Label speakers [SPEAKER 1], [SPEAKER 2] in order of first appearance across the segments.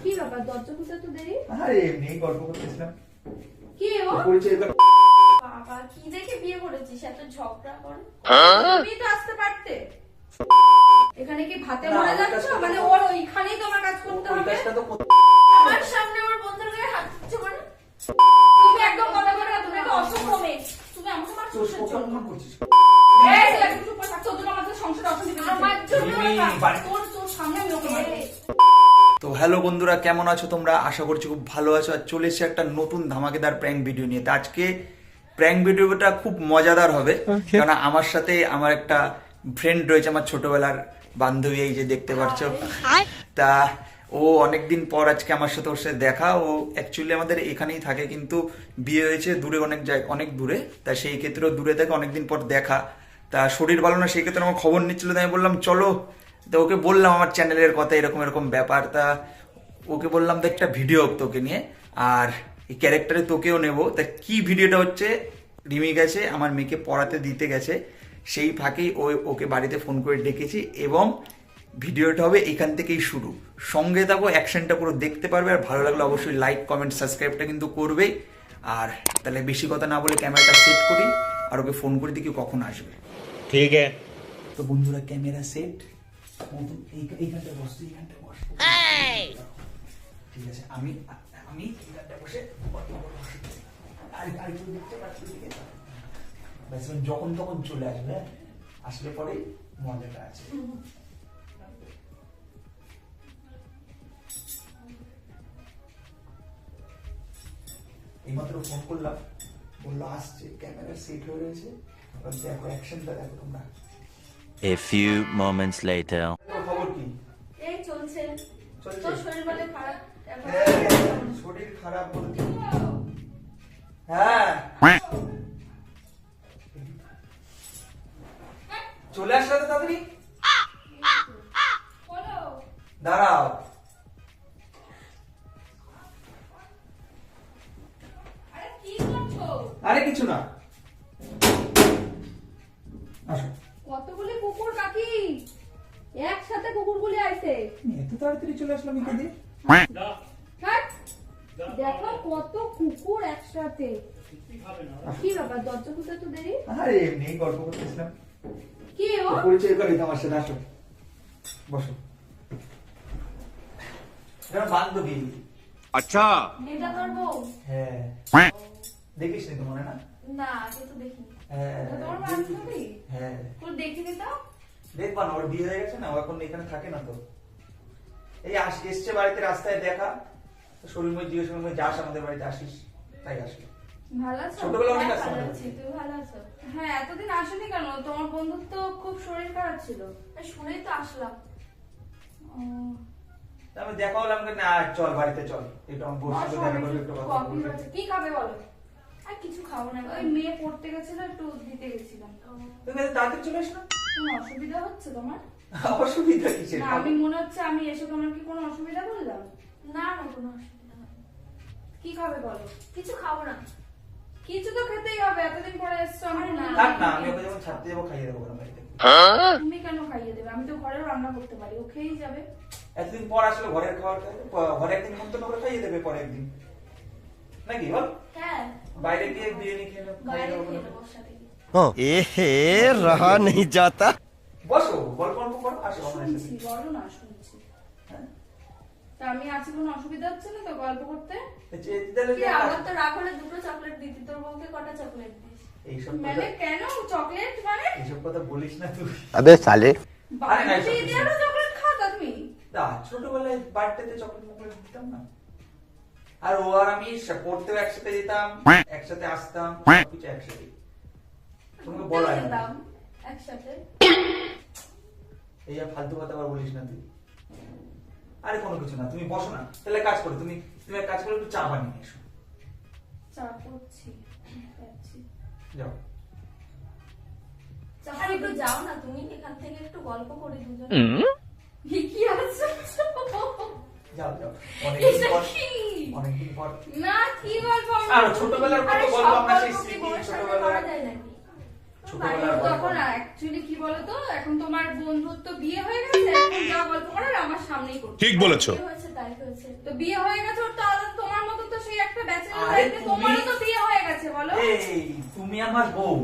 [SPEAKER 1] কি ব্যাপার দরজা খুলতে তো দেরি?
[SPEAKER 2] আরে এমনি গল্প করতেছিলাম।
[SPEAKER 1] কি ও
[SPEAKER 2] পরিচয় কর।
[SPEAKER 1] বাবা কি দেখে বিয়ে করেছিস এত ঝগড়া করে? তুমি তো আসতে পারতে। এখানে কি ভাতে মরে যাচ্ছ? মানে ওর ওইখানেই তোমার কাজ করতে হবে।
[SPEAKER 2] কাজটা তো
[SPEAKER 1] আমার সামনে ওর বন্ধুর গায়ে হাত দিচ্ছ মানে? তুমি একদম কথা বলে না, তুমি একটা অসভ্য মেয়ে। তুমি আমাকে মারছো কিসের জন্য?
[SPEAKER 2] করছিস।
[SPEAKER 1] এই তুই একটু চুপ করে থাক, তোর আমাদের সংসারে অশান্তি বেঁধেছে। আমার জন্য তোর সামনে আমি ওকে মারবো।
[SPEAKER 2] তো হ্যালো বন্ধুরা, কেমন আছো তোমরা? আশা করছি খুব ভালো আছো। আর চলে এসেছে একটা নতুন ধামাকেদার প্র্যাঙ্ক ভিডিও নিয়ে। তো আজকে প্র্যাঙ্ক ভিডিওটা খুব মজাদার হবে, কারণ আমার সাথে আমার একটা ফ্রেন্ড রয়েছে, আমার ছোটবেলার বান্ধবী, এই যে দেখতে পাচ্ছ। তা ও অনেকদিন পর আজকে আমার সাথে ওর সাথে দেখা। ও অ্যাকচুয়ালি আমাদের এখানেই থাকে, কিন্তু বিয়ে হয়েছে দূরে, অনেক জায়গায়, অনেক দূরে। তা সেই ক্ষেত্রেও দূরে থাকে, অনেকদিন পর দেখা। তা শরীর ভালো না, সেই ক্ষেত্রে আমার খবর নিচ্ছিল। তাই আমি বললাম চলো। তো ওকে বললাম আমার চ্যানেলের কথা, এরকম এরকম ব্যাপার। তা ওকে বললাম তো একটা ভিডিও হোক তোকে নিয়ে, আর এই ক্যারেক্টারে তোকেও নেবো। তা কি ভিডিওটা হচ্ছে, রিমি গেছে আমার মেয়েকে পড়াতে দিতে গেছে, সেই ফাঁকেই ওকে বাড়িতে ফোন করে ডেকেছি, এবং ভিডিওটা হবে এখান থেকেই শুরু। সঙ্গে থাকো, অ্যাকশনটা পুরো দেখতে পারবে। আর ভালো লাগলে অবশ্যই লাইক, কমেন্ট, সাবস্ক্রাইবটা কিন্তু করবেই। আর তাহলে বেশি কথা না বলে ক্যামেরাটা সেট করি, আর ওকে ফোন করে দেখি কখন আসবে।
[SPEAKER 3] ठीक है।
[SPEAKER 2] তো বন্ধুরা, ক্যামেরা সেট। এইখানটা বস, এইখানটা বস। ঠিক আছে, আমি এইখানটা বসে যখন তখন চলে আসবে, আসলে পরে মজাটা আছে। এইমাত্র ফোন করলাম, বললো আসছে, ক্যামেরা সেট হয়ে রয়েছে। এবার দেখো, অ্যাকশনটা দেখো তোমরা।
[SPEAKER 4] A few moments later.
[SPEAKER 2] তোর খবর কি?
[SPEAKER 1] এই চলছে।
[SPEAKER 2] চলছে?
[SPEAKER 1] তোর শরীর বলে খারাপ।
[SPEAKER 2] শরীর খারাপ বলতে? হ্যাঁ, চলে আসলে তো তাড়াতাড়ি।
[SPEAKER 1] বলো।
[SPEAKER 2] দাঁড়াও।
[SPEAKER 1] আরে কি করছো?
[SPEAKER 2] আরে কিছু না, আসো।
[SPEAKER 1] কতগুলি কুকুর কাকি একসাথে কুকুরগুলি আইছে।
[SPEAKER 2] এত তাড়াতাড়ি চলে আসলাম এখানে।
[SPEAKER 1] হ্যাঁ দেখো কত কুকুর একসাথে। কি ব্যাপার দরজা খুলতে তো দেরি?
[SPEAKER 2] আরে এমনি গল্প করতেছিলাম।
[SPEAKER 1] কি ও
[SPEAKER 2] পরিচয় করি তোমার সাথে, আসো বসো। এটা আমার বান্ধবী।
[SPEAKER 3] अच्छा।
[SPEAKER 1] এটা তোর বউ?
[SPEAKER 2] হ্যাঁ, দেখিস নি তো মনে না?
[SPEAKER 1] না আগে তো দেখিনি।
[SPEAKER 2] হ্যাঁ,
[SPEAKER 1] এটা তোমার বান্ধবী?
[SPEAKER 2] হ্যাঁ।
[SPEAKER 1] তোর দেখিনি তো?
[SPEAKER 2] দেখবা না, ওর বিয়ে হয়ে গেছে না, ও এখন এখানে থাকে না তো। এই এসছে বাড়িতে, রাস্তায় দেখা, শরীর মধ্যে জিজ্ঞেস করলাম, যাস আমাদের বাড়িতে, আসিস, তাই আসলো।
[SPEAKER 1] ভালো আছো?
[SPEAKER 2] ছোটবেলা অনেক
[SPEAKER 1] হ্যাঁ,
[SPEAKER 2] আসতাম
[SPEAKER 1] ভালো
[SPEAKER 2] আমরা।
[SPEAKER 1] আছি। তুই ভালো আছো? হ্যাঁ এতদিন আসেনি কেন? তোমার বন্ধুর তো খুব শরীর খারাপ ছিল। শুনেই তো আসলাম। ও,
[SPEAKER 2] তা আমি দেখা হলাম, না চল বাড়িতে চল, একটু আমার বসে
[SPEAKER 1] বসো,
[SPEAKER 2] দেখা
[SPEAKER 1] আমি
[SPEAKER 2] করবি,
[SPEAKER 1] একটু
[SPEAKER 2] একটু কথা
[SPEAKER 1] কফি
[SPEAKER 2] বলবি।
[SPEAKER 1] হয়েছে। কি খাবে বলো? আর কিছু খাবো না, ওই মেয়ে পড়তে গেছিল, একটু দিতে গেছিলাম।
[SPEAKER 2] তুমি এত তাড়াতাড়ি চলে আসলো?
[SPEAKER 1] কোনো অসুবিধা হচ্ছে তোমার?
[SPEAKER 2] অসুবিধা কিসের?
[SPEAKER 1] না আমি মনে হচ্ছে আমি এসে তোমার কি কোনো অসুবিধা করলাম? না না কোনো অসুবিধা হয়নি। কি খাবে বলো? কিছু খাবো না। কিছু তো খেতেই হবে, এতদিন পরে এসছো। আমি না
[SPEAKER 2] থাক না, আমি ওকে যখন ছাড়তে যাবো খাইয়ে দেবো গরম বাড়িতে।
[SPEAKER 1] তুমি কেন খাইয়ে দেবে? আমি তো ঘরেও রান্না করতে পারি, ও খেয়েই যাবে।
[SPEAKER 2] এতদিন পর আসলে ঘরের খাবার খাইয়ে, ঘরে একদিন মন্তব্য করে খাইয়ে দেবে, পরে একদিন নাকি বল?
[SPEAKER 1] হ্যাঁ
[SPEAKER 2] বাইরে গিয়ে বিরিয়ানি খেয়ে নেবো, খাইয়ে
[SPEAKER 1] বাইরে
[SPEAKER 2] দেবো
[SPEAKER 1] খেয়ে
[SPEAKER 2] বলে।
[SPEAKER 1] নেবো ওর সাথে গিয়ে।
[SPEAKER 4] एहे रहा नहीं जाता।
[SPEAKER 2] বসো, গল্প অল্প করো, আসো আমার
[SPEAKER 1] শুনছি
[SPEAKER 2] সাথে।
[SPEAKER 1] বলো না, শুনছি।
[SPEAKER 2] হ্যাঁ?
[SPEAKER 1] তা আমি আছি, কোনো অসুবিধা হচ্ছে না তো গল্প করতে?
[SPEAKER 2] তাহলে
[SPEAKER 1] কি আমার তো রাগ হলে দুটো চকলেট দিতি, তোর বউকে কটা চকলেট দিস?
[SPEAKER 2] এইসব
[SPEAKER 1] মানে
[SPEAKER 2] কথা,
[SPEAKER 1] কেন চকলেট মানে?
[SPEAKER 2] এইসব কথা বলিস না তুই।
[SPEAKER 4] अबे साले।
[SPEAKER 2] আরে না,
[SPEAKER 1] বাড়িতে
[SPEAKER 2] এসব কিছু
[SPEAKER 1] দিয়েও
[SPEAKER 2] না।
[SPEAKER 1] চকলেট খাওয়া তুমি?
[SPEAKER 2] তা ছোটবেলায় বার্থডেতে চকলেট মকলেট দিতাম না? আর ও আর আমি পড়তেও একসাথে যেতাম, একসাথে আসতাম, সবকিছু একসাথে। তোমাকে বলা হয় না।
[SPEAKER 1] দিতাম একসাথে।
[SPEAKER 2] এই আর ফালতু কথা আবার বলিস না তুই। আরে কোনো কিছু না, তুমি বসো না, তাহলে কাজ করো, তুমি এক কাজ করো, একটু চা বানিয়ে নিয়ে এসো।
[SPEAKER 1] চা করছি, খাচ্ছি।
[SPEAKER 2] যাও।
[SPEAKER 1] আর একটু যাও না তুমি, এখান থেকে একটু গল্প করি দুজন। কি আছে?
[SPEAKER 2] যাও যাও, অনেকদিন
[SPEAKER 1] এটা
[SPEAKER 2] পর,
[SPEAKER 1] কি?
[SPEAKER 2] অনেকদিন পর।
[SPEAKER 1] না কি গল্প?
[SPEAKER 2] আর ছোটবেলার কত
[SPEAKER 1] আরে
[SPEAKER 2] গল্প,
[SPEAKER 1] সব
[SPEAKER 2] আমরা সেই
[SPEAKER 1] গল্প কি
[SPEAKER 2] স্মৃতি,
[SPEAKER 1] বউয়ের সাথে
[SPEAKER 2] ছোটবেলার-
[SPEAKER 1] করা যায় নাকি?
[SPEAKER 2] ছোটবেলার গল্প।
[SPEAKER 1] তখন অ্যাকচুয়ালি কি বলতো, এখন তোমার বন্ধুর তো বিয়ে হয়ে গেছে, এখন যা গল্প করার আমার সামনেই করতে।
[SPEAKER 3] ঠিক বলেছো।
[SPEAKER 1] বিয়ে হয়েছে তাই হয়েছে। তো বিয়ে হয়ে গেছে ওর, তো তোমার মতো তো সেই একটা ব্যাচেলর
[SPEAKER 2] আরে
[SPEAKER 1] লাইফে
[SPEAKER 2] তুমি-
[SPEAKER 1] তোমারও তো বিয়ে হয়ে গেছে বলো।
[SPEAKER 2] এই তুমি আমার বউ,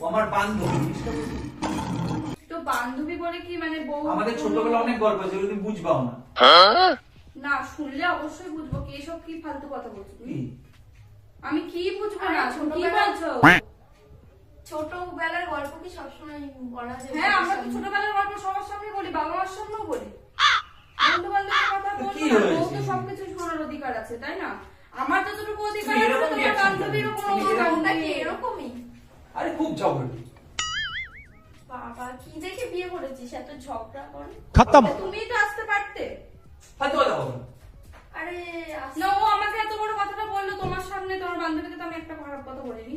[SPEAKER 2] ও আমার বান্ধবী।
[SPEAKER 1] তো বান্ধবী বলে কি মানে বউ?
[SPEAKER 2] আমাদের ছোটবেলা অনেক গল্প আছে, যেগুলো তুমি বুঝবাও না।
[SPEAKER 1] না শুনলে অবশ্যই বুঝবো কি এসব কি ফালতু কথা বলছো তুমি।
[SPEAKER 2] কি?
[SPEAKER 1] আমি কি বুঝবো না,
[SPEAKER 5] আরে
[SPEAKER 1] কি বলছো?
[SPEAKER 5] ছোটবেলার গল্প কি সবসময় বলা যায়?
[SPEAKER 1] হ্যাঁ আমরা তো ছোটবেলার গল্প সবার সামনে বলি, বাবা মার সামনেও বলি, বন্ধু বান্ধবের কথা
[SPEAKER 2] তো
[SPEAKER 1] বলবো
[SPEAKER 2] কি
[SPEAKER 1] না,
[SPEAKER 2] হয়েছে?
[SPEAKER 1] বউ তো সবকিছু শোনার অধিকার আছে তাই না? আমার যতটুকু অধিকার
[SPEAKER 2] তুমি
[SPEAKER 1] আছে
[SPEAKER 2] এরকম
[SPEAKER 1] তোমার
[SPEAKER 2] reaction
[SPEAKER 1] বান্ধবীরও
[SPEAKER 2] করো।
[SPEAKER 1] কোনো
[SPEAKER 2] তুমি এরকম-
[SPEAKER 1] অধিকার
[SPEAKER 5] কি
[SPEAKER 1] নেই।
[SPEAKER 5] এরকমই?
[SPEAKER 2] আরে খুব ঝগড়া।
[SPEAKER 5] বাবা কি দেখে বিয়ে করেছিস এত ঝগড়া করে?
[SPEAKER 1] তুমিই তো আসতে পারতে।
[SPEAKER 2] ফালতু কথা বলো না।
[SPEAKER 5] আরে
[SPEAKER 1] না ও আমাকে এত বড় কথাটা বললো তোমার সামনে, তোমার বান্ধবীকে তো আমি একটা খারাপ কথা বলিনি।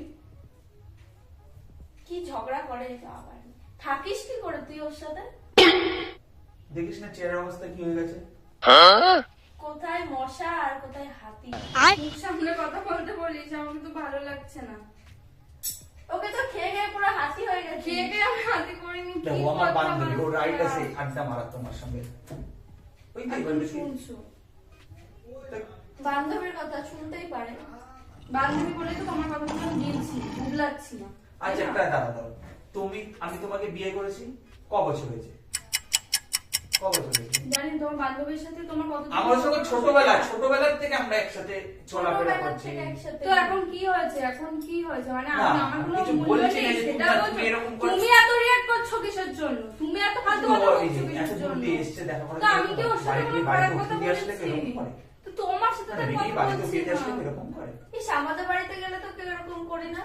[SPEAKER 5] কি ঝগড়া করে এটা আবার? থাকিস কি করে তুই ওর সাথে?
[SPEAKER 2] দেখিস না চেহারার অবস্থা কি হয়ে গেছে?
[SPEAKER 5] কোথায় মশা আর কোথায় হাতি?
[SPEAKER 1] মুখ সামনে কথা বলতে বলিস, আমাকে তো ভালো লাগছে না।
[SPEAKER 5] ওকে তো খেয়ে খেয়ে পুরো হাতি হয়ে গেছে।
[SPEAKER 1] খেয়ে খেয়ে আমি হাতে করিনি। কি
[SPEAKER 2] দেখো আমার
[SPEAKER 1] কথা
[SPEAKER 2] বান্ধবী, ও
[SPEAKER 1] বলছো?
[SPEAKER 2] রাইট আছে আড্ডা মারা তোমার সঙ্গে। ওই তো
[SPEAKER 1] এখন
[SPEAKER 2] বলছি।
[SPEAKER 1] শুনছো
[SPEAKER 5] বান্ধবীর কথা শুনতেই পারে।
[SPEAKER 1] বান্ধবী বলে তো তোমার কথাগুলো আমি দিয়েছি, বুঝলাচ্ছি না।
[SPEAKER 2] আচ্ছা একটা দাঁড়াও, আমি তোমাকে বিয়ে করেছি ক বছর হয়েছে? ক বছর হয়েছে?
[SPEAKER 1] জানি তোমার বান্ধবীর সাথে তোমার কত
[SPEAKER 2] আমার সঙ্গে ছোটবেলার থেকে আমরা একসাথে চলাফেরা
[SPEAKER 5] ছোটবেলা
[SPEAKER 2] করছি।
[SPEAKER 5] থেকে একসাথে।
[SPEAKER 1] তো এখন কি হয়েছে? এখন কি হয়েছে মানে
[SPEAKER 2] না,
[SPEAKER 1] আমার কোনো
[SPEAKER 2] কিছু
[SPEAKER 1] মূল্য
[SPEAKER 2] বলছি না
[SPEAKER 1] নেই
[SPEAKER 2] যে
[SPEAKER 1] সেটা
[SPEAKER 2] তুমি
[SPEAKER 1] বলছো?
[SPEAKER 2] এরকম করছো।
[SPEAKER 1] তুমি এত রিঅ্যাক্ট করছো কিসের জন্য? তুমি এত ফালতু কথা
[SPEAKER 2] ওই
[SPEAKER 1] বলছো
[SPEAKER 2] যে,
[SPEAKER 1] কিসের
[SPEAKER 2] এত দূর
[SPEAKER 1] জন্য?
[SPEAKER 2] দিয়ে এসছে দেখা করার
[SPEAKER 1] তো আমি কি
[SPEAKER 2] জন্য।
[SPEAKER 1] ওর সাথে কোনো
[SPEAKER 2] বাড়িতে
[SPEAKER 1] খারাপ কথা
[SPEAKER 2] ওষুধ দিয়ে আসলে
[SPEAKER 1] বলেছি?
[SPEAKER 2] এরকম করে?
[SPEAKER 1] তো তোমার সাথে তো
[SPEAKER 2] না,
[SPEAKER 1] আমি
[SPEAKER 2] বেটি
[SPEAKER 1] কথা
[SPEAKER 2] বাড়িতে
[SPEAKER 1] বলছি
[SPEAKER 2] ওষুধ দিয়ে আসলে
[SPEAKER 1] না।
[SPEAKER 2] এরকম করে?
[SPEAKER 5] ইস, আমাদের বাড়িতে গেলে তো কেউ এরকম করি না।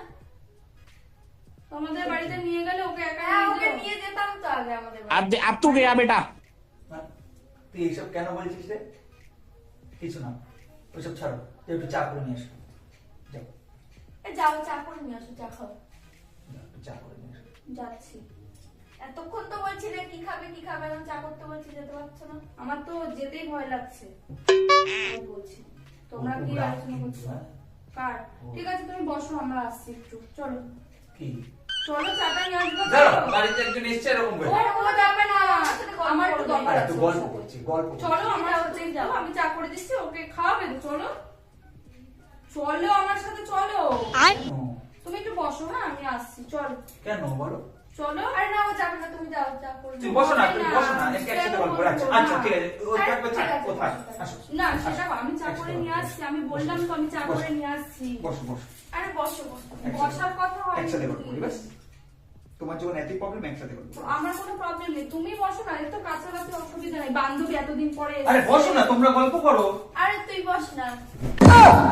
[SPEAKER 1] তোমাদের বাড়িতে নিয়ে গেলে ওকে একা
[SPEAKER 5] হ্যাঁ
[SPEAKER 1] নিয়ে
[SPEAKER 5] ওকে
[SPEAKER 1] যেও।
[SPEAKER 5] নিয়ে যেতাম তো আগে আমাদের বাড়িতে।
[SPEAKER 3] अब तू गया बेटा।
[SPEAKER 2] না, তুই এইসব কেন বলছিস রে? কিছু না, ওইসব ছাড়ো, তুই একটু চা করে নিয়ে আসো। যাও,
[SPEAKER 5] যাও চা করে নিয়ে আসো, চা খাও।
[SPEAKER 2] যাও, একটু চা করে নিয়ে আসো।
[SPEAKER 1] যাচ্ছি।
[SPEAKER 5] এতক্ষণ তো বলছিলে কি খাবে কি খাবে, এখন চা করতে বলছি যেতে পারছো না।
[SPEAKER 1] আমার তো যেতেই ভয় লাগছে। আমি বলছি তোমরা কি
[SPEAKER 2] খুব রাগ
[SPEAKER 1] আলোচনা
[SPEAKER 2] কিন্তু,
[SPEAKER 1] করছো?
[SPEAKER 2] হ্যাঁ?
[SPEAKER 1] কার? ঠিক আছে তুমি বসো, আমরা আসছি একটু। চলো
[SPEAKER 2] কি?
[SPEAKER 1] চলো চাটা নিয়ে আসবো।
[SPEAKER 2] দাঁড়াও, বাড়িতে একজন এসছে এরকম করে।
[SPEAKER 1] ও যাবে না, আমার একটু
[SPEAKER 5] করবে।
[SPEAKER 1] দরকার
[SPEAKER 2] আর
[SPEAKER 1] আছে
[SPEAKER 2] একটু
[SPEAKER 1] ওর
[SPEAKER 2] গল্প
[SPEAKER 1] সাথে।
[SPEAKER 2] করছি, গল্প করছি।
[SPEAKER 1] চলো আমার সাথে যাও, আমি চা করে দিচ্ছি, ওকে খাওয়াবে তো। চলো চলো আমার সাথে চলো।
[SPEAKER 2] কেন?
[SPEAKER 1] তুমি একটু বসো, হ্যাঁ আমি আসছি। চলো
[SPEAKER 2] কেন বলো?
[SPEAKER 1] চলো।
[SPEAKER 5] আরে না ও যাবে না, তুমি যাও চা করে
[SPEAKER 2] তুই
[SPEAKER 5] নিয়ে
[SPEAKER 2] বসো না,
[SPEAKER 1] হবে
[SPEAKER 2] তুমি
[SPEAKER 1] না,
[SPEAKER 2] বসো না, একসাথে গল্প করে। আচ্ছা, আচ্ছা, ঠিক আছে, ওই
[SPEAKER 5] আরে,
[SPEAKER 2] থাকবে,
[SPEAKER 5] ঠিক আছে,
[SPEAKER 2] কোথায়?
[SPEAKER 5] বসো।
[SPEAKER 2] আসো।
[SPEAKER 1] না সেটা
[SPEAKER 2] আসো।
[SPEAKER 1] আমি চা করে নিয়ে আসছি, আমি বললাম তো আমি চা করে নিয়ে আসছি।
[SPEAKER 2] বসো, বসো।
[SPEAKER 5] আরে বসো বসো।
[SPEAKER 1] বসার কথা হয়
[SPEAKER 2] একসাথে গল্প করি, ব্যাস। তোমার যখন এতই প্রবলেম, একসাথে গল্প করি।
[SPEAKER 1] আমার কোনো প্রবলেম নেই, তুমি বসো না, এর তো কাছাকাছি অসুবিধা নেই। বান্ধবী এতদিন পরে এসেছে।
[SPEAKER 2] আরে বসো না, তোমরা গল্প করো।
[SPEAKER 5] আরে তুই বস না।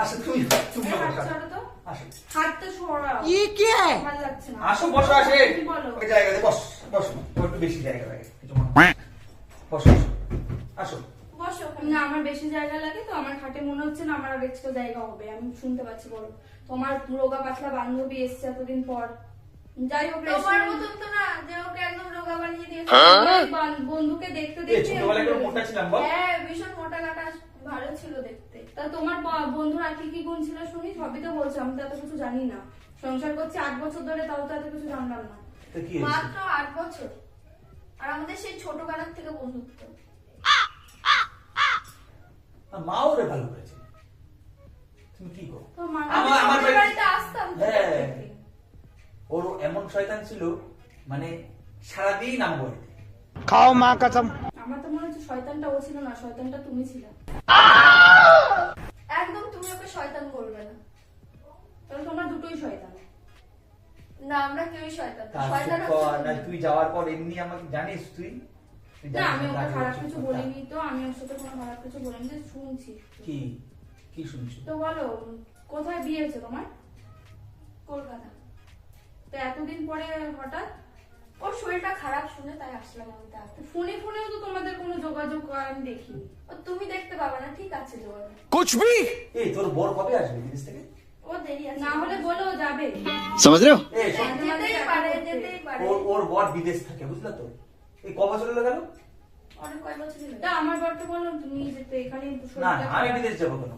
[SPEAKER 2] আসো, তুমি
[SPEAKER 1] এই হাত
[SPEAKER 2] বসো।
[SPEAKER 1] ছাড়ো তো,
[SPEAKER 2] আসো,
[SPEAKER 1] হাতটা সরাও। ভালো লাগছে না।
[SPEAKER 2] আসো, বসো, আসে।
[SPEAKER 1] তুমি বলো।
[SPEAKER 2] ওই জায়গাতে বস, বসো, ওর একটু বেশি জায়গা লাগে, কিছু মনে হয় না। বসো, আসো, আসো।
[SPEAKER 5] বসো ওখানে।
[SPEAKER 1] না আমার বেশি জায়গা লাগে তো, আমার খাটে মনে হচ্ছে না আমার আর এক্সট্রা জায়গা হবে। আমি শুনতে পাচ্ছি বলো, তোমার রোগা পাতলা বান্ধবী এসছে এতদিন পর। যাই হোক
[SPEAKER 5] তোমার মতন তো না যে ওকে একদম রোগা বানিয়ে দিয়েছে।
[SPEAKER 1] বন্ধুকে দেখতে
[SPEAKER 2] এই
[SPEAKER 1] দেখতে
[SPEAKER 2] ছোটবেলায় একটু মোটা ছিলাম, বল।
[SPEAKER 5] হ্যাঁ ভীষণ মোটা কাটা ভালো ছিল দেখতে।
[SPEAKER 1] তা তোমার বন্ধুর আর কি কি গুণ ছিল শুনি, সবই তো বলছো, আমি তো এত কিছু জানি না। সংসার করছি 8 বছর ধরে, তাও তো এত কিছু জানলাম না।
[SPEAKER 2] তো কি হয়েছে?
[SPEAKER 5] মাত্র 8 বছর, আর আমাদের সেই ছোটবেলার থেকে বন্ধুত্ব।
[SPEAKER 2] মা ওরে ভালো করেছে। তুমি কি করো?
[SPEAKER 1] তো মা
[SPEAKER 2] আমার
[SPEAKER 5] আমাদের
[SPEAKER 2] বাড়িতে-
[SPEAKER 5] বাড়িতে আসতাম তো
[SPEAKER 2] হ্যাঁ।
[SPEAKER 5] দেখতে।
[SPEAKER 2] ওর এমন শয়তান ছিল, মানে সারাদিন আমার বাড়িতে।
[SPEAKER 3] खाओ माँ कसम।
[SPEAKER 1] আমার তো মনে হচ্ছে শয়তানটা ও ছিল না, শয়তানটা তুমি ছিল।
[SPEAKER 5] একদম তুমি ওকে শয়তান বলবে না।
[SPEAKER 1] তাহলে তোমরা দুটোই শয়তান।
[SPEAKER 5] না আমরা কেউই শয়তান না।
[SPEAKER 2] তার
[SPEAKER 5] শয়তান
[SPEAKER 2] পর
[SPEAKER 5] হচ্ছে
[SPEAKER 2] না,
[SPEAKER 5] তুমি।
[SPEAKER 2] তুই যাওয়ার পর এমনি আমাকে জানিস, তুই তুই
[SPEAKER 1] না
[SPEAKER 2] জানিস
[SPEAKER 1] আমি ওকে
[SPEAKER 2] দাঁড়িয়ে
[SPEAKER 1] খারাপ
[SPEAKER 2] চুপ
[SPEAKER 1] কিছু
[SPEAKER 2] করতাম।
[SPEAKER 1] বলিনি তো, আমি ওর সাথে কোনো খারাপ কিছু বলিনি, যে শুনছি।
[SPEAKER 2] কি কি শুনছো?
[SPEAKER 1] তো বলো কোথায় বিয়ে হয়েছে তোমার?
[SPEAKER 5] কলকাতা।
[SPEAKER 1] তো এতদিন পরে হঠাৎ?
[SPEAKER 5] ওর শরীরটা খারাপ শুনে তাই আসলাম আমি তাড়াতাড়ি।
[SPEAKER 1] ফোনে ফোনেও তো তোমাদের কোনো যোগাযোগ আমি দেখিনি।
[SPEAKER 5] ও তুমি দেখতে পাবে না, ঠিক আছে যোগাযোগ।
[SPEAKER 3] कुछ भी
[SPEAKER 2] এই তোর বর কবে আসবে বিদেশ থেকে?
[SPEAKER 5] ও দেরি আছে।
[SPEAKER 1] না হলে বলো যাবে।
[SPEAKER 3] समझ रहे हो?
[SPEAKER 2] এই শোন,
[SPEAKER 5] যেতেই পারে, যেতেই পারে।
[SPEAKER 2] ওর বর বিদেশ থাকে, বুঝলা তো? এই ক বছর হলো গেল?
[SPEAKER 5] অনেক কয় বছরই হলো।
[SPEAKER 1] তা আমার বরকে বলো তুমি যেতে, এখানে
[SPEAKER 2] না
[SPEAKER 1] শরীরটা
[SPEAKER 2] না, আমি
[SPEAKER 1] খারাপ।
[SPEAKER 2] বিদেশ যাবো কেন?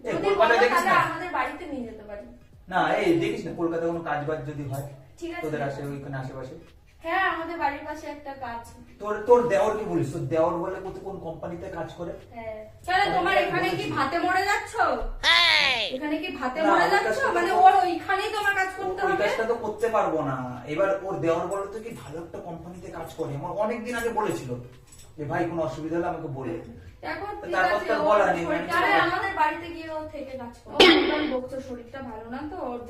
[SPEAKER 2] এই
[SPEAKER 5] যদি
[SPEAKER 2] কলকাতায়
[SPEAKER 5] বলো
[SPEAKER 2] দেখিস
[SPEAKER 5] তাহলে
[SPEAKER 2] না?
[SPEAKER 5] আমাদের বাড়িতে নিয়ে যেতে পারি।
[SPEAKER 2] না, এই দেখিস না কলকাতায় কোনো কাজ বাজ যদি হয়,
[SPEAKER 5] ঠিক আছে।
[SPEAKER 2] তোদের আসে ওইখানে আশেপাশে,
[SPEAKER 5] হ্যাঁ আমাদের বাড়ির পাশে একটা কাজ।
[SPEAKER 2] তোর দেওর কি বলিস? তোর দেওর বলে কোন কোম্পানিতে কাজ করে?
[SPEAKER 5] হ্যাঁ
[SPEAKER 1] কেন তোমার এখানে কি ভাতে মরে যাচ্ছ? এখানে কি ভাতে মরে যাচ্ছ? মানে ওর ওইখানেই তোমার কাজ করতে
[SPEAKER 2] ওই
[SPEAKER 1] হবে?
[SPEAKER 2] কাজটা তো করতে পারবো না। এবার ওর দেওর বলে তো কি ভালো একটা কোম্পানিতে কাজ করে, আমার অনেকদিন আগে বলেছিল যে ভাই কোনো অসুবিধা হলে আমাকে বলে।
[SPEAKER 1] দেখো ঠিক
[SPEAKER 2] তারপর
[SPEAKER 1] আছে,
[SPEAKER 2] তো
[SPEAKER 1] ওর
[SPEAKER 2] বলা নেই,
[SPEAKER 1] শরীরটা-
[SPEAKER 2] মানে-
[SPEAKER 5] আরে আমাদের বাড়িতে গিয়ে ও থেকে কাজ করে।
[SPEAKER 1] ও একদম বকছো, শরীরটা ভালো না তো, ওর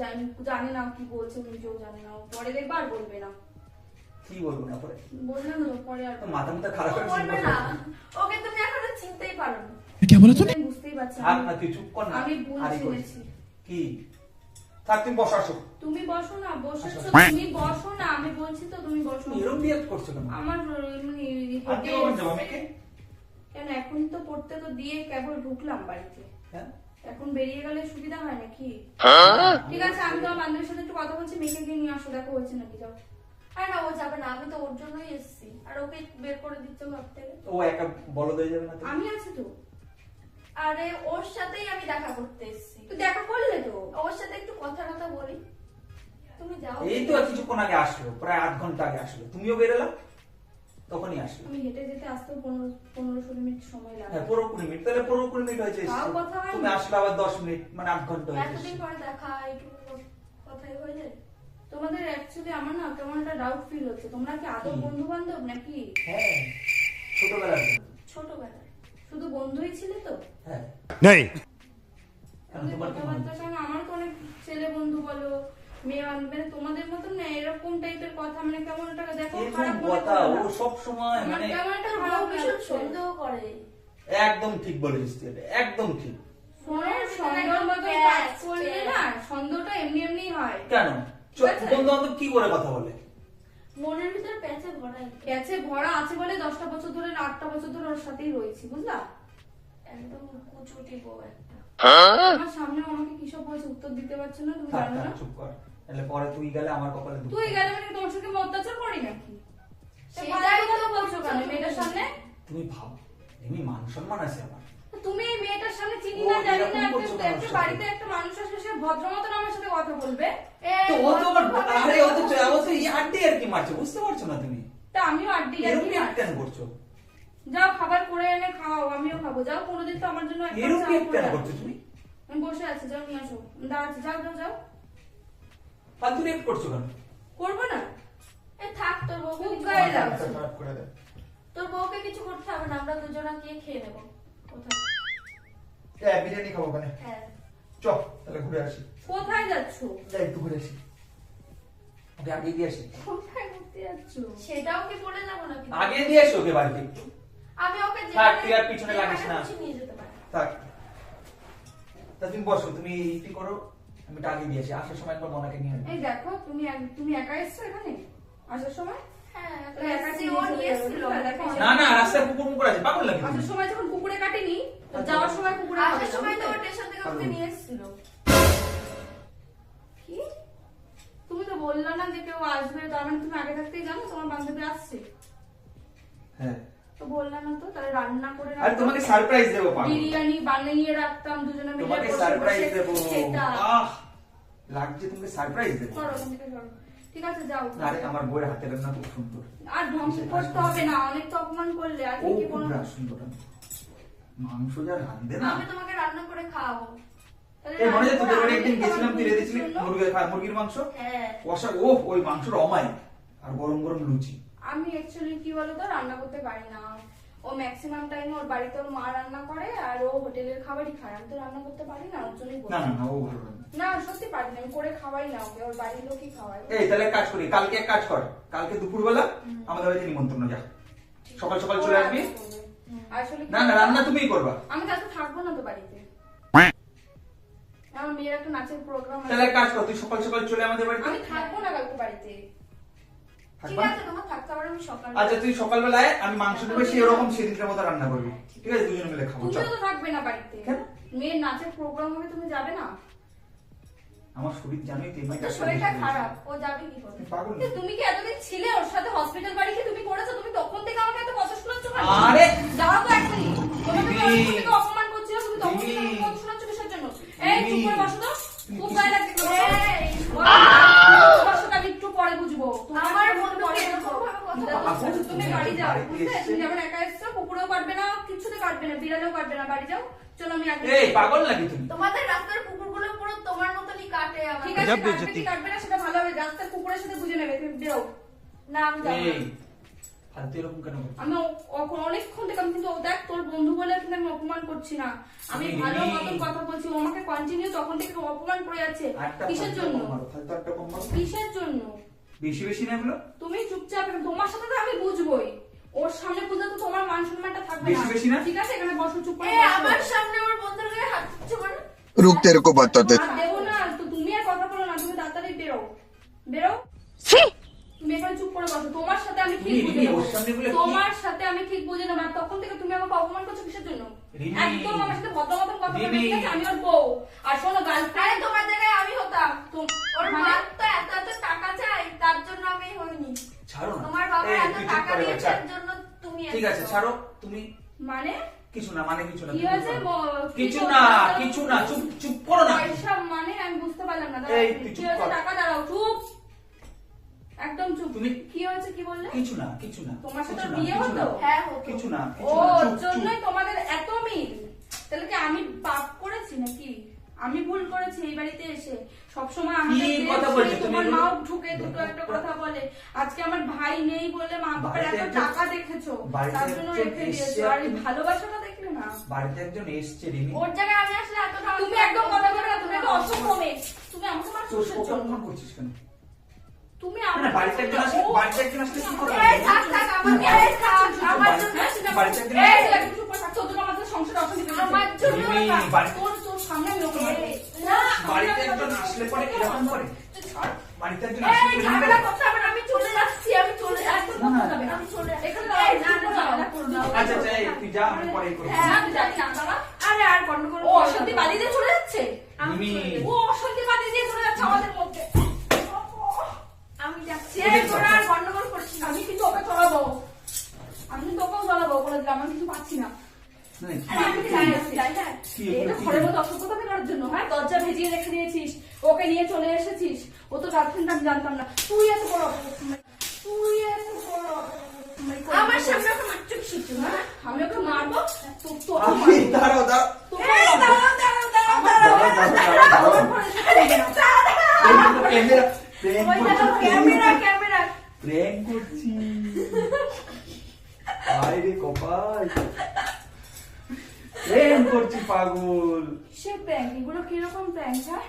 [SPEAKER 1] জানি না কি বলছে, নিজেও জানে না। ও পরে দেখবে আর বলবে না।
[SPEAKER 2] কি বলবো না পরে?
[SPEAKER 1] বললাম তো পরে আর
[SPEAKER 2] তো মাথা মুথা খারাপ
[SPEAKER 5] ও
[SPEAKER 2] করে
[SPEAKER 5] বলবে
[SPEAKER 2] চিন্তা
[SPEAKER 5] না,
[SPEAKER 2] করছিস।
[SPEAKER 5] ওকে তুমি এখনো চিনতেই পারো না।
[SPEAKER 1] আমি বুঝতেই পারছি না।
[SPEAKER 2] থাক না, তুই চুপ কর না।
[SPEAKER 1] আমি ভুল
[SPEAKER 2] আরে করিস।
[SPEAKER 1] চিনেছি।
[SPEAKER 2] কি? থাক, তুমি বসো, আসো।
[SPEAKER 1] তুমি বসো না, বসেছো
[SPEAKER 2] আচ্ছা।
[SPEAKER 1] তুমি বসো না, আমি বলছি তো তুমি বসো।
[SPEAKER 2] তুমি এরকম রিয়াক্ট করছো কেন?
[SPEAKER 1] আমার এমনি
[SPEAKER 2] আর কি কখন যাবো মেয়েকে?
[SPEAKER 1] কেন এখন তো পড়তে তো দিয়ে কেবল ঢুকলাম বাড়িতে,
[SPEAKER 2] হ্যাঁ?
[SPEAKER 1] এখন বেরিয়ে গেলে সুবিধা হয় নাকি? ঠিক আছে, আমি তোমার বান্ধবীর সাথে একটু কথা বলছি, মেয়েকে গিয়ে নিয়ে আসো, দেখো হয়েছে নাকি, যাও।
[SPEAKER 5] আরে না ও যাবে না, আমি তো ওর জন্যই এসেছি। আর ওকে বের করে দিচ্ছ ঘর থেকে।
[SPEAKER 2] ও একা বলদ হয়ে যাবে না তো?
[SPEAKER 1] আমি আছি তো।
[SPEAKER 5] আরে ওর সাথেই আমি দেখা করতে এসেছি।
[SPEAKER 1] তুই দেখা করলে তো?
[SPEAKER 5] ওর সাথে একটু কথা বলি। তুমি যাও।
[SPEAKER 2] এই তো কিছুক্ষণ আগে আসলো, প্রায় 8 ঘন্টা আগে আসলো। তুমিও বেরোলা, তখনই আসলো।
[SPEAKER 1] আমি হেঁটে যেতে আসতেও 15-16 মিনিট সময় লাগে।
[SPEAKER 2] হ্যাঁ, 15-20 মিনিট। তাহলে 15-20 মিনিট হয়েছে
[SPEAKER 1] তাও
[SPEAKER 2] এসছো।
[SPEAKER 1] কথা হয়নি।
[SPEAKER 2] তুমি আসলে আবার 10 মিনিট, মানে 8 ঘন্টা হয়েছে
[SPEAKER 5] এতদিন
[SPEAKER 2] এসছো।
[SPEAKER 5] পরে দেখা, একটু কথাই হয়ে যায়।
[SPEAKER 1] তোমাদের অ্যাকচুয়ালি আমার না কেমন একটা ডাউট ফিল হচ্ছে, তোমরা কি আদৌ
[SPEAKER 2] কি?
[SPEAKER 1] বন্ধু বান্ধব নাকি?
[SPEAKER 2] হ্যাঁ, ছোটবেলার বন্ধু।
[SPEAKER 5] ছোটবেলায়
[SPEAKER 1] শুধু বন্ধুই ছিলে তো?
[SPEAKER 2] হ্যাঁ।
[SPEAKER 3] नहीं
[SPEAKER 2] কেন,
[SPEAKER 1] তোমাদের
[SPEAKER 2] তোমার কি মনে
[SPEAKER 1] কথাবার্তার সঙ্গে আমার তো অনেক ছেলে বন্ধু বলো, মেয়ে বান্ধব, মানে তোমাদের মতন না এরকম টাইপের কথা, মানে কেমন একটা দেখো
[SPEAKER 2] এরকম
[SPEAKER 1] খারাপ মনে
[SPEAKER 2] কথা
[SPEAKER 1] করো না।
[SPEAKER 2] ও সব সময়
[SPEAKER 1] আমার
[SPEAKER 2] মানে
[SPEAKER 1] কেমন একটা
[SPEAKER 5] ও
[SPEAKER 1] খারাপ
[SPEAKER 5] ভীষণ
[SPEAKER 1] লাগছে।
[SPEAKER 5] সন্দেহ করে।
[SPEAKER 2] একদম ঠিক বলেছিস তুই এটা, একদম ঠিক।
[SPEAKER 1] শোনো, সন্দেহর মতো কাজ করলে না, সন্দেহটা এমনি এমনি হয়।
[SPEAKER 2] কেন?
[SPEAKER 1] ঠিক আছে।
[SPEAKER 2] বন্ধু বান্ধব কি করে কথা বলে?
[SPEAKER 5] মনের ভিতরে প্যাঁচে ভরা একদম।
[SPEAKER 1] গেছে ভরা আছে বলে 10টা বছর ধরে না 8টা বছর ধরে ওর সাথেই রয়েছি, বুঝলা?
[SPEAKER 5] একদম কুচুটি বউ একটা।
[SPEAKER 1] আমার সামনে আমাকে কিসব বলছে, উত্তর দিতে পারছো না, তুমি
[SPEAKER 2] থাক,
[SPEAKER 1] জানো না?
[SPEAKER 2] থাক, চুপ কর। তাহলে পরে তুই গেলে আমার কপালে দুঃখ।
[SPEAKER 1] তুই গেলে মানে তোমার সঙ্গে আমি অত্যাচার করি নাকি?
[SPEAKER 5] সেটাই
[SPEAKER 1] সেটাই
[SPEAKER 5] তো
[SPEAKER 1] তো বলছো কেন মেয়েটার সামনে?
[SPEAKER 2] তুমি ভাব, এমনি মান সম্মান আছে আমার।
[SPEAKER 1] তুমি এই মেয়েটার সামনে চিনি
[SPEAKER 2] ও
[SPEAKER 1] না জানি
[SPEAKER 2] এরকম
[SPEAKER 1] না,
[SPEAKER 2] করছো
[SPEAKER 1] একটা
[SPEAKER 2] কেন
[SPEAKER 1] একটা
[SPEAKER 2] ওর সাথে?
[SPEAKER 1] বাড়িতে একটা মানুষ আসলে সে ভদ্র মতন আমার সাথে কথা বলবে।
[SPEAKER 2] তো ও তো আরে ও তো এই আড্ডি আর কি মারছে, বুঝতে পারছো না তুমি?
[SPEAKER 1] তা আমিও আড্ডি
[SPEAKER 2] এরকম
[SPEAKER 1] আড্ডি
[SPEAKER 2] রিয়াক্ট কেন করছো?
[SPEAKER 1] যাও খাবার করে এনে খাও, আমিও খাবো। যাও কোনোদিন তো আমার জন্য একটা
[SPEAKER 2] এরকম
[SPEAKER 1] চা
[SPEAKER 2] রিয়াক্ট
[SPEAKER 1] করে
[SPEAKER 2] কেন
[SPEAKER 1] রাখো।
[SPEAKER 2] করছো তুমি?
[SPEAKER 1] আমি বসে আছি, যাও নিয়ে আসো, দাঁড়াচ্ছি, যাও যাও যাও।
[SPEAKER 2] ফালতু রিয়াক্ট করছো কেন?
[SPEAKER 1] করবো না?
[SPEAKER 5] এ থাক, তোর বউকে
[SPEAKER 1] খুব
[SPEAKER 5] কিছু
[SPEAKER 1] গায়ে
[SPEAKER 5] করতে হবে
[SPEAKER 1] লাগছে।
[SPEAKER 5] না।
[SPEAKER 2] খারাপ করে দে।
[SPEAKER 5] তোর বউকে কিছু করতে হবে না, আমরা দুজনা গিয়ে খেয়ে নেবো কোথাও।
[SPEAKER 2] বিরিয়ানি খাবো ওখানে।
[SPEAKER 5] হ্যাঁ
[SPEAKER 2] চ, তাহলে ঘুরে আসি।
[SPEAKER 1] কোথায় যাচ্ছো?
[SPEAKER 2] যাই একটু ঘুরে আসি। ওকে আগে দিয়ে আসি।
[SPEAKER 1] কোথায় ঘুরতে যাচ্ছো?
[SPEAKER 5] সেটাও কি বলে যাবো নাকি?
[SPEAKER 2] আগে দিয়ে আসি ওকে বাড়িতে একটু।
[SPEAKER 5] আমি ওকে
[SPEAKER 2] থাক, তুই আর পিছনে লাগিস না।
[SPEAKER 5] কিছু নিয়ে যেতে পারি।
[SPEAKER 2] থাক। তা তুমি বসো, তুমি ইটি করো, আমি এটা আগে দিয়ে আসি। আসার সময় একবার মনাকে নিয়ে আসবো।
[SPEAKER 1] এই দেখো, তুমি একা এসছো এখানে আসার সময়?
[SPEAKER 5] হ্যাঁ
[SPEAKER 1] তাহলে একা
[SPEAKER 5] এসছি,
[SPEAKER 1] চিনি
[SPEAKER 5] ও
[SPEAKER 1] চলে
[SPEAKER 5] নিয়ে
[SPEAKER 1] যাবে,
[SPEAKER 5] এসেছিল।
[SPEAKER 1] বুঝলা? দেখো,
[SPEAKER 2] না না, রাস্তায় কুকুর মুকুর আছে, পাগল লাগে তুমি?
[SPEAKER 1] আসার সময় যখন কুকুরে কাটেনি, তো যাওয়ার সময় কুকুরে
[SPEAKER 5] আসার
[SPEAKER 1] কাটে,
[SPEAKER 5] সময় তো ও
[SPEAKER 1] বুঝলে?
[SPEAKER 5] স্টেশন থেকে আমাকে নিয়ে এসেছিল।
[SPEAKER 1] কি? তুমি তো বললা না যে কেউ আসবে, তার মানে তুমি আগে থাকতেই জানো তোমার বান্ধবী আসছে?
[SPEAKER 2] হ্যাঁ।
[SPEAKER 1] তো বললা না তো, তাহলে রান্না করে
[SPEAKER 2] আর
[SPEAKER 1] রাখতাম।
[SPEAKER 2] তোমাকে সারপ্রাইজ দেবো পাগল।
[SPEAKER 1] বিরিয়ানি বানিয়ে রাখতাম, দুজনে মিলে
[SPEAKER 2] তোমাকে
[SPEAKER 1] বসে
[SPEAKER 2] সারপ্রাইজ
[SPEAKER 1] বসে
[SPEAKER 2] দেবো।
[SPEAKER 1] খেতাম।
[SPEAKER 2] আহ, লাগছে তোমাকে সারপ্রাইজ দেবো।
[SPEAKER 1] সরো, ওখান থেকে সরো। ঠিক আছে, যাও।
[SPEAKER 2] আরে আমার বইয়ের হাতের রান্না খুব সুন্দর।
[SPEAKER 1] আর ধ্বংস করতে হবে না, অনেক তো অপমান করলে। আর
[SPEAKER 2] ও
[SPEAKER 1] কি
[SPEAKER 2] খুব
[SPEAKER 1] বলো?
[SPEAKER 2] সুন্দর রান্না। মাংস যা রান্ধে না।
[SPEAKER 5] আমি তোমাকে রান্না করে খাওয়াবো।
[SPEAKER 1] তাহলে
[SPEAKER 2] এই মনে আছে
[SPEAKER 1] রান্না
[SPEAKER 2] তোদের
[SPEAKER 1] করে
[SPEAKER 2] বাড়ি একদিন
[SPEAKER 1] আমি
[SPEAKER 2] গেছিলাম, তুই
[SPEAKER 1] তোমার
[SPEAKER 2] রেঁধেছিলি
[SPEAKER 1] জন্য-
[SPEAKER 2] মুরগির মাংস।
[SPEAKER 5] হ্যাঁ
[SPEAKER 2] কষা, ও ওই মাংসর অমায় আর গরম গরম লুচি।
[SPEAKER 1] আমি অ্যাকচুয়ালি কি বলতো, রান্না করতে পারি না। ও ম্যাক্সিমাম টাইম ওর বাড়িতে ওর মা রান্না করে, আর ও হোটেলের খাবারই খায়। আমি তো রান্না করতে পারি না, ওর জন্যই বলছি।
[SPEAKER 2] না না না, ও ভালো রান্না।
[SPEAKER 1] না সত্যি পারি না, আমি করে খাওয়াই না ওকে, ওর বাড়ির লোকই খাওয়ায়।
[SPEAKER 2] এই তাহলে এক কাজ করি, কালকে এক কাজ কর, কালকে দুপুরবেলা আমাদের বাড়িতে নিমন্ত্রণ, যা সকাল সকাল চলে
[SPEAKER 1] ও
[SPEAKER 2] আসবি।
[SPEAKER 1] রান্না করবে। আসলে কি
[SPEAKER 2] না না,
[SPEAKER 1] বলতো,
[SPEAKER 2] রান্না তুমিই করবা।
[SPEAKER 1] আমি কালকে থাকবো না তো বাড়িতে। আমার মেয়ের একটা নাচের প্রোগ্রাম
[SPEAKER 2] তাহলে এক
[SPEAKER 1] আছে,
[SPEAKER 2] কাজ কর, তুই সকাল সকাল চলে আমাদের বাড়িতে।
[SPEAKER 1] আমি থাকবো না কালকে বাড়িতে।
[SPEAKER 5] ঠিক
[SPEAKER 2] থাকবা?
[SPEAKER 5] আছে, তোমার থাকতে পারো, আমি সকালে
[SPEAKER 2] আচ্ছা, তুই সকালবেলায় আমি মাংস নেবো, সেই রকম সেদিনকার মতো রান্না করবি, ঠিক আছে? দুজনে মিলে খাবো। চল।
[SPEAKER 1] তুমিও তো থাকবে না বাড়িতে।
[SPEAKER 2] কেন?
[SPEAKER 1] মেয়ের নাচের প্রোগ্রাম হবে, তুমি যাবে না?
[SPEAKER 2] আমার শরীর জানোই তো, এমনি
[SPEAKER 5] তোর শরীরটা খারাপ, ও যাবে কি করে?
[SPEAKER 2] পাগল
[SPEAKER 1] কিন্তু তুমি কি এতদিন ছিলে ওর সাথে? হসপিটাল বাড়ি কি তুমি করেছো? তুমি তখন থেকে আমাকে এত কথা শোনাচ্ছ কেন?
[SPEAKER 2] আরে!
[SPEAKER 1] যাও তো এখনই। তোমাকে তো
[SPEAKER 2] দিদি!
[SPEAKER 1] অনেক থেকে অপমান করছিল, তুমি তখন থেকে
[SPEAKER 2] দিদি!
[SPEAKER 1] আমাকে কথা শোনাচ্ছ কিসের জন্য? এই চুপ
[SPEAKER 2] দিদি!
[SPEAKER 1] করে বসো তো।
[SPEAKER 2] তুমি
[SPEAKER 1] খুব
[SPEAKER 2] কি-
[SPEAKER 1] গায়ে লাগছে।
[SPEAKER 5] এই!
[SPEAKER 1] তোমার সাথে আমি একটু পরে বুঝবো। তোমার
[SPEAKER 5] আমার
[SPEAKER 1] সাথে
[SPEAKER 5] বন্ধুকে
[SPEAKER 1] পরে
[SPEAKER 5] এরকম
[SPEAKER 1] গেলেও কাটবে না, বাড়ি যাও। চলো আমি আগে
[SPEAKER 2] এই পাগল নাকি তুমি?
[SPEAKER 5] তোমাদের রাস্তার কুকুরগুলো পুরো তোমার মতনই কাটে আমার।
[SPEAKER 1] ঠিক আছে, কাটবে কি কাটবে না সেটা ভালো হবে, রাস্তার কুকুরের সাথে বুঝে নেবে। তুমি বেরো।
[SPEAKER 5] না আমি যাবো না।
[SPEAKER 2] এই ফালতু এরকম কেন করছিস?
[SPEAKER 1] আমি অনেকক্ষণ থেকে আমি কিন্তু দেখ তোর বন্ধু বলে কিন্তু আমি অপমান করছি না, আমি ভালো মতন কথা বলছি। ও আমাকে কন্টিনিউ তখন থেকে অপমান করে যাচ্ছে।
[SPEAKER 2] আটটা
[SPEAKER 1] কিসের
[SPEAKER 2] ফালতু
[SPEAKER 1] জন্য?
[SPEAKER 2] কম মারো, ফালতু আটটা কম মারো।
[SPEAKER 1] কিসের জন্য?
[SPEAKER 2] বেশি বেশি না এগুলো?
[SPEAKER 1] তুমি চুপচাপ, তোমার সাথে তো আমি বুঝবোই, ওর সামনে বুঝলে তো তোমার মান সম্মানটা থাকবে
[SPEAKER 2] বেশি বেশি না?
[SPEAKER 1] ঠিক আছে, এখানে বসো, চুপ করে
[SPEAKER 5] এই
[SPEAKER 1] বসো।
[SPEAKER 5] আমার সামনে আমার বন্ধুর গায়ে হাত দিচ্ছ মানে?
[SPEAKER 3] रुक तेरे को बताते
[SPEAKER 1] আর দেবো না তো, তুমি আর কথা বলো না, তুমি তাড়াতাড়ি বেরো, বেরো। তুমি এখানে চুপ করে বসো, তোমার সাথে আমি ঠিক
[SPEAKER 2] রিমি,
[SPEAKER 1] বুঝে
[SPEAKER 2] রিমি,
[SPEAKER 1] নেবো,
[SPEAKER 2] ওর সামনে বলে কি?
[SPEAKER 1] তোমার সাথে আমি ঠিক বুঝে নেবো। আর তখন থেকে তুমি আমাকে অপমান করছো কিসের জন্য?
[SPEAKER 2] রিমি।
[SPEAKER 1] একদম আমার সাথে ভদ্র মতন কথা বলবে,
[SPEAKER 2] রিমি।
[SPEAKER 1] ঠিক আছে? আমি ওর বউ। আর শোনো,
[SPEAKER 5] আরে
[SPEAKER 1] গার্লফ্রেন্ড
[SPEAKER 5] তোমার জায়গায় আমি হতাম। ওর
[SPEAKER 1] মানে?
[SPEAKER 5] মা তো এত এত টাকা চাই, তার জন্য আমি হইনি।
[SPEAKER 2] ছাড়ো না।
[SPEAKER 5] তোমার বাবা
[SPEAKER 2] এই,
[SPEAKER 5] এত
[SPEAKER 2] তুই চুপ
[SPEAKER 5] টাকা
[SPEAKER 2] করে
[SPEAKER 5] দিয়েছে,
[SPEAKER 2] বাচ্চা।
[SPEAKER 5] এর জন্য তুমি
[SPEAKER 2] ঠিক আছে,
[SPEAKER 5] এসেছো।
[SPEAKER 2] ছাড়ো তুমি।
[SPEAKER 1] মানে
[SPEAKER 2] কিছু না, মানে কিছু না।
[SPEAKER 1] কি
[SPEAKER 2] তুমি
[SPEAKER 1] হয়েছে?
[SPEAKER 2] করো।
[SPEAKER 1] কি
[SPEAKER 2] কিছু
[SPEAKER 1] করছো?
[SPEAKER 2] না, কিছু না, চুপ চুপ করো না।
[SPEAKER 1] পয়সা মানে আমি বুঝতে পারলাম না। দাঁড়াও,
[SPEAKER 2] এই, তুই
[SPEAKER 1] কি
[SPEAKER 2] চুপ
[SPEAKER 1] হয়েছে?
[SPEAKER 2] কর।
[SPEAKER 1] টাকা দাঁড়াও, চুপ, একদম চুপ।
[SPEAKER 2] তুমি-
[SPEAKER 1] কি হয়েছে কি বললে?
[SPEAKER 2] কিছু না, কিছু না।
[SPEAKER 1] তোমার সাথে
[SPEAKER 2] কিছু না,
[SPEAKER 1] বিয়ে
[SPEAKER 2] কিছু
[SPEAKER 1] হতো?
[SPEAKER 2] না।
[SPEAKER 5] হ্যাঁ হতো।
[SPEAKER 2] কিছু না,
[SPEAKER 1] ও,
[SPEAKER 2] কিছু না, চুপ, চুপ।
[SPEAKER 1] জন্যই তোমাদের এত মিল? তাহলে কি আমি পাপ করেছি নাকি? আমি ভুল করেছি এই বাড়িতে এসে? সবসময় আমাকে
[SPEAKER 2] কি
[SPEAKER 1] দেখে
[SPEAKER 2] কথা বলছো তুমি
[SPEAKER 1] তোমার
[SPEAKER 2] এগুলো?
[SPEAKER 1] মাও ঢুকে দুটো একটা কথা বলে। আজকে আমার ভাই নেই বলে মা বাবার
[SPEAKER 2] বাড়িতে
[SPEAKER 1] এত
[SPEAKER 2] একজন-
[SPEAKER 1] টাকা দেখেছো,
[SPEAKER 2] বাড়িতে
[SPEAKER 1] তার জন্য
[SPEAKER 2] একজন
[SPEAKER 1] রেখে দিয়েছো।
[SPEAKER 2] এসছে,
[SPEAKER 1] আর এই ভালোবাসাটা দেখলে না?
[SPEAKER 2] বাড়িতে একজন এসছে রিমি।
[SPEAKER 5] ওর জায়গায় আমি আসলে এতটা
[SPEAKER 1] তুমি একদম কথা বলে না, তুমি একটা অসভ্য মেয়ে। তুমি আমাকে মারছো
[SPEAKER 2] তোর
[SPEAKER 1] কিসের জন্য?
[SPEAKER 2] অপমান করছিস কেন?
[SPEAKER 1] তুমি
[SPEAKER 2] না, না, বাড়িতে একজন আসলে, বাড়িতে একজন আসলে কি কথা
[SPEAKER 5] এই থাক থাক আমাকে এই থাক আমার জন্য
[SPEAKER 2] বাড়িতে একজন
[SPEAKER 1] এই
[SPEAKER 2] আসলে-
[SPEAKER 1] একটু চুপ করে থাক, তোর জন্য আমাদের সংসারে অশান্তি বেড়েছে।
[SPEAKER 5] আমার জন্য
[SPEAKER 2] রিমি,
[SPEAKER 5] না।
[SPEAKER 2] বাড়ি-
[SPEAKER 1] তোর সামনে আমি ওকে মারবো।
[SPEAKER 5] না
[SPEAKER 2] বাড়িতে একজন আসলে পরে এরকম করে? বাড়িতে একজন আসলে
[SPEAKER 5] এই
[SPEAKER 2] এরকম
[SPEAKER 5] ঝামেলা
[SPEAKER 2] করে?
[SPEAKER 5] করতে হবে না, আমি চলে যাচ্ছি, আমি চলে যাচ্ছি।
[SPEAKER 2] না, না।
[SPEAKER 5] আমি চলে যাচ্ছি।
[SPEAKER 1] এখানে
[SPEAKER 5] এই,
[SPEAKER 1] দাঁড়াও,
[SPEAKER 5] না, না, ঝামেলা করো না।
[SPEAKER 2] আচ্ছা আচ্ছা, এই, তুই যা, আমি পরে করবো।
[SPEAKER 5] হ্যাঁ,
[SPEAKER 1] আমি জানি না, দাঁড়া।
[SPEAKER 5] আরে আর গন্ডগোল
[SPEAKER 1] ও অশান্তি বাড়িয়ে দিয়ে চলে যাচ্ছে।
[SPEAKER 2] রিমি,
[SPEAKER 1] ও অশান্তি বাড়িয়ে দিয়ে চলে যাচ্ছে আমাদের মধ্যে।
[SPEAKER 5] আমি যাচ্ছি।
[SPEAKER 2] এদিকে
[SPEAKER 5] এই তোরা আর গন্ডগোল করিস না।
[SPEAKER 1] আমি কিন্তু ওকে চড়াবো, আমি কিন্তু ওকেও চড়াবো বলে দিলাম। আমি কিছু পাচ্ছি না।
[SPEAKER 2] না, কি-
[SPEAKER 5] আরে আমি যাই, আমি যাই, হ্যাঁ।
[SPEAKER 2] কি
[SPEAKER 1] এটা
[SPEAKER 2] এগুলো কি?
[SPEAKER 1] ঘরের মধ্যে অসভ্যতা করার জন্য, হ্যাঁ? দরজা ভেজিয়ে রেখে দিয়েছিস, ওকে নিয়ে চলে এসেছিস। ও তো গার্লফ্রেন্ড, আমি জানতাম না। তুই এত বড় অপমান, তুই এত বড় অপমান
[SPEAKER 5] আমার সামনে ওকে মারছো কিসের জন্য, হ্যাঁ?
[SPEAKER 1] আমি ওকে মারবো, তোকে
[SPEAKER 2] আমি-
[SPEAKER 1] মারবো।
[SPEAKER 2] দাঁড়াও, দাঁড়াও।
[SPEAKER 1] তোকে
[SPEAKER 5] এই,
[SPEAKER 1] মারবো।
[SPEAKER 5] দাঁড়াও, দাঁড়াও, দাঁড়াও,
[SPEAKER 1] আমার
[SPEAKER 5] দাঁড়াও।
[SPEAKER 2] দাঁড়াও, দাঁড়াও, দাঁড়াও, দাঁড়াও। এই তো ক্যামেরা, প্র্যাঙ্ক
[SPEAKER 5] ওই দেখো,
[SPEAKER 2] করছি।
[SPEAKER 5] Camera, camera.
[SPEAKER 2] প্র্যাঙ্ক করছি। আয় রে কপাল, প্র্যাঙ্ক করছি পাগল।
[SPEAKER 1] সে প্র্যাঙ্ক, এগুলো কিরকম প্র্যাঙ্ক? হ্যাঁ,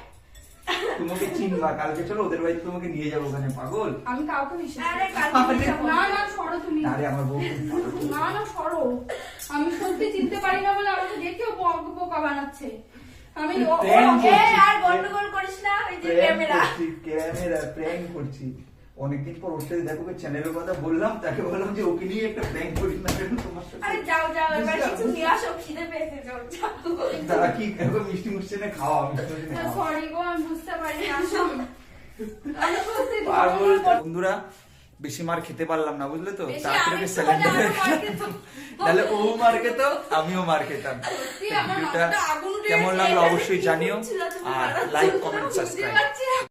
[SPEAKER 2] তোমাকে চিনবা, কালকে চলো ওদের বাড়িতে তোমাকে নিয়ে যাবো ওখানে পাগল।
[SPEAKER 1] আমি কাউকে বিশ্বাস
[SPEAKER 5] আরে
[SPEAKER 1] করি না।
[SPEAKER 5] কালকে যাবো।
[SPEAKER 1] না না, সরো তুমি।
[SPEAKER 2] আরে আমার বউ খুব ভালো।
[SPEAKER 1] না না, সরো। আমি সত্যি চিনতে পারি না বলে আমাকে দেখেও বোকা বানাচ্ছে। আমি
[SPEAKER 2] Prank
[SPEAKER 5] এই, আর গন্ডগোল করিস না, ওই যে ক্যামেরা।
[SPEAKER 2] ক্যামেরা প্র্যাঙ্ক করছি। অনেকদিন পর ওর সাথে দেখো চ্যানেলের কথা বললাম, তাকে বললাম যে ওকে নিয়ে একটা প্র্যাঙ্ক করি না কেন তোমার সাথে।
[SPEAKER 5] আরে যাও যাও, এবার
[SPEAKER 2] বুঝলাম।
[SPEAKER 5] কিছু নিয়ে আসো, খিদে পেয়েছে, যাও যাও।
[SPEAKER 2] তারা কি এরকম মিষ্টি মুষ্টি এনে খাওয়া, মিষ্টি মুষ্টি এনে খাওয়া।
[SPEAKER 1] সরি গো, আমি বুঝতে পারিনি। আসো, আমি সত্যি
[SPEAKER 2] পাগল। বন্ধুরা, বেশি মার খেতে পারলাম না, বুঝলে তো?
[SPEAKER 1] বেশি
[SPEAKER 2] তাড়াতাড়ি
[SPEAKER 1] আরেকটু
[SPEAKER 2] স্যালেন্ডার
[SPEAKER 1] হলে আরো মার খেতো।
[SPEAKER 2] তাহলে ও মার খেত, আমিও মার খেতাম।
[SPEAKER 1] সত্যি আমার
[SPEAKER 2] ভিডিওটা
[SPEAKER 1] মাথাটা আগুন উঠে
[SPEAKER 2] কেমন
[SPEAKER 1] গেছে।
[SPEAKER 2] লাগলো
[SPEAKER 1] এটা
[SPEAKER 2] অবশ্যই
[SPEAKER 1] কি
[SPEAKER 2] জানিও,
[SPEAKER 1] হচ্ছিল তুমি
[SPEAKER 2] আর
[SPEAKER 1] বানাচ্ছো?
[SPEAKER 2] লাইক কমেন্ট
[SPEAKER 1] বুঝতে
[SPEAKER 2] সাবস্ক্রাইব।
[SPEAKER 1] পারছি না।